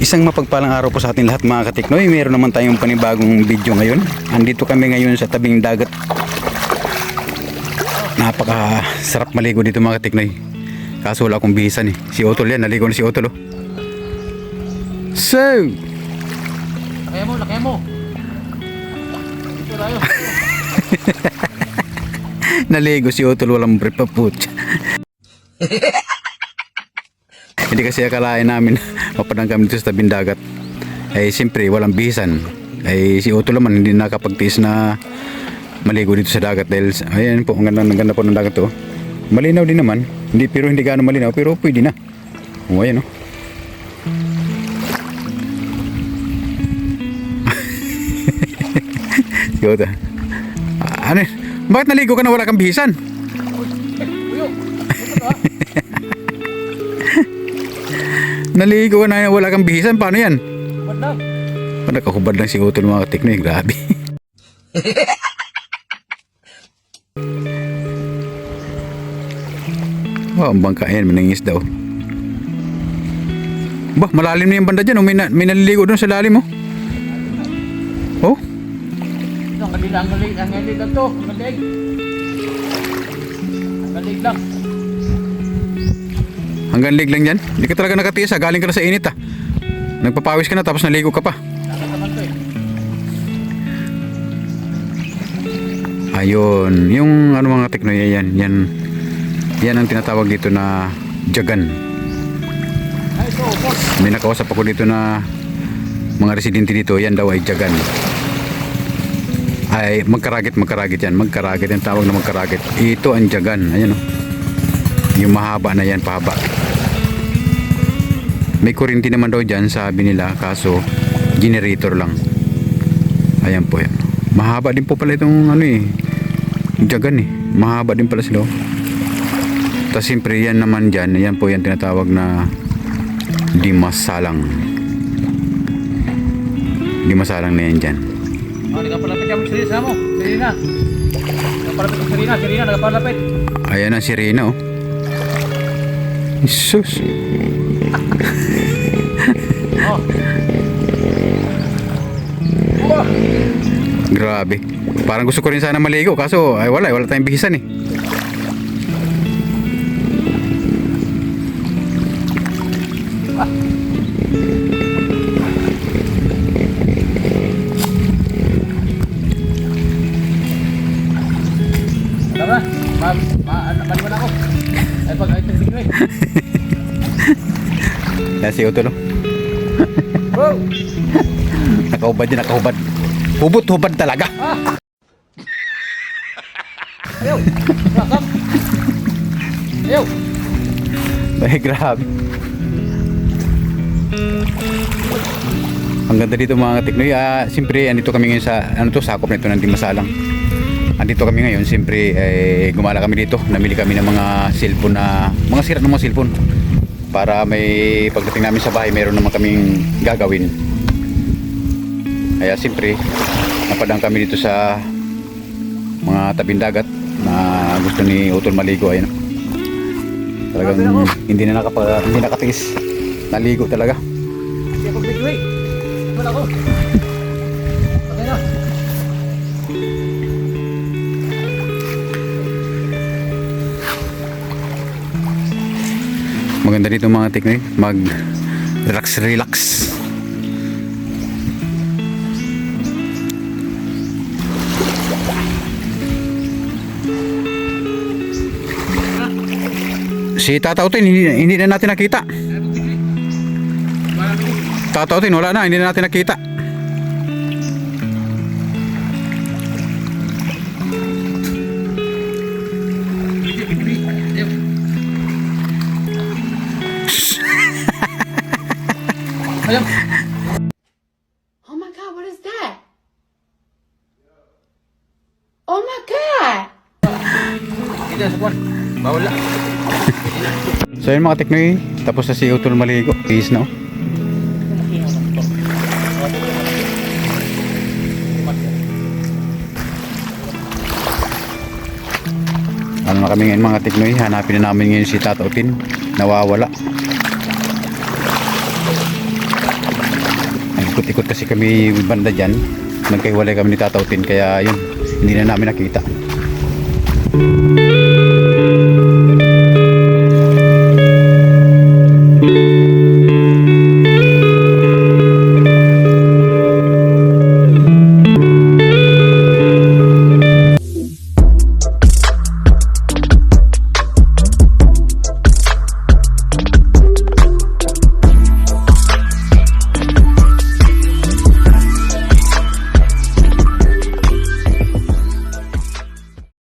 Isang mapagpalang araw po sa ating lahat mga katiknoy. Meron naman tayong panibagong video ngayon. Andito kami ngayon sa tabing dagat. Napaka sarap maligo dito mga katiknoy. Kaso wala akong bihisan eh. Si Otol yan, naligo na si Otol oh. So Lakaya mo. Dito tayo. naligo si Otol, walang brief pa po. Hindi kasi akalain namin mapadang kami dito sa tabing dagat. Ay siyempre walang bihisan. Ay si Otol naman hindi nakapagtiis na maligo dito sa dagat dahil ayan po, ang ganda po ng dagat to. Malinaw din naman, pero hindi gaano malinaw, pero pwede na. O ayan o. Yota. Ano? Bakit naligo ka na wala kang bihisan? Naligo ka na wala kang bihisan, paano yan? Hubad lang. Nakahubad lang si Otol mga katiknoy, grabe. Oh, ang bangka yan, maningis daw. Bah, malalim na yung banda dyan. Oh, may naliligo doon sa lalim oh. Oh, Ang galig lang to. Ang galig lang. hanggang lig lang yan. Hindi ka talaga nakatiis ah. Galing ka na sa init ah. Nagpapawis ka na tapos naligo ka pa. Nakataman to eh. Ayun, yung ano mga teknoy yan. Yan ang tinatawag dito na jagan. Ay, ito. May nakausap ako dito na mga residente dito, yan daw ay jagan. Ay magkaragit yan. Magkaragit yung tawag na magkaragit. Ito ang jagan. Ayan o. Yung mahaba na yan, pahaba. May kurinti naman daw dyan, sabi nila, kaso generator lang. Ayan po yan. Mahaba din po pala itong ano eh, jagan eh. Mahaba din pala sila. Tapos siyempre yan naman dyan, yan po yan tinatawag na dimasalang. Dimasalang na yan dyan. Oh, nagapalapit yung Serena mo. Serena. Nagapalapit yung Serena. Nagapalapit. Ayan ang sirena oh. Jesus. Oh. Oh. Grabe. Parang gusto ko rin sana maligo kaso ay wala tayong bihisan eh. Tama. Maliwan ako. Ay pag ay tubig ko eh. Yan si Otol oh. Wow. Nakahubad yan, nakahubad. Hubad talaga. Ayaw. Rakam. Ayaw. Ay grabe. Ang ganda dito mga katiknoy. Siyempre andito kami ngayon sa sakop nito ng Dimasalang. Andito kami ngayon, siyempre gumala kami dito. Namili kami ng mga cellphone mga sira ng mga cellphone. Para may pagdating namin sa bahay, meron naman kaming gagawin. Kaya siyempre, napadang kami dito sa mga tabing dagat na gusto ni Otol maligo. Ayun. Talagang hindi nakatiis. Naligo talaga. Hindi ako video eh. Wala ako. Okay na. Maganda dito mga teknoy, mag relax. Si Tata Utin hindi na natin nakita. Tata Utin wala na, hindi na natin nakita. Ayaw. Oh my God, what is that? Oh my God! Hindi sa kuwan. Bawal lang. So yun mga teknoy, tapos na si Otol maligo. Peace na oh. Ano na kami ngayon mga teknoy, hanapin na namin ngayon si Tata Utin. Nawawala. Nag-ikot-ikot kasi kami banda dyan. Nagkahiwalay kami ni Tatautin kaya yun, hindi na namin nakita.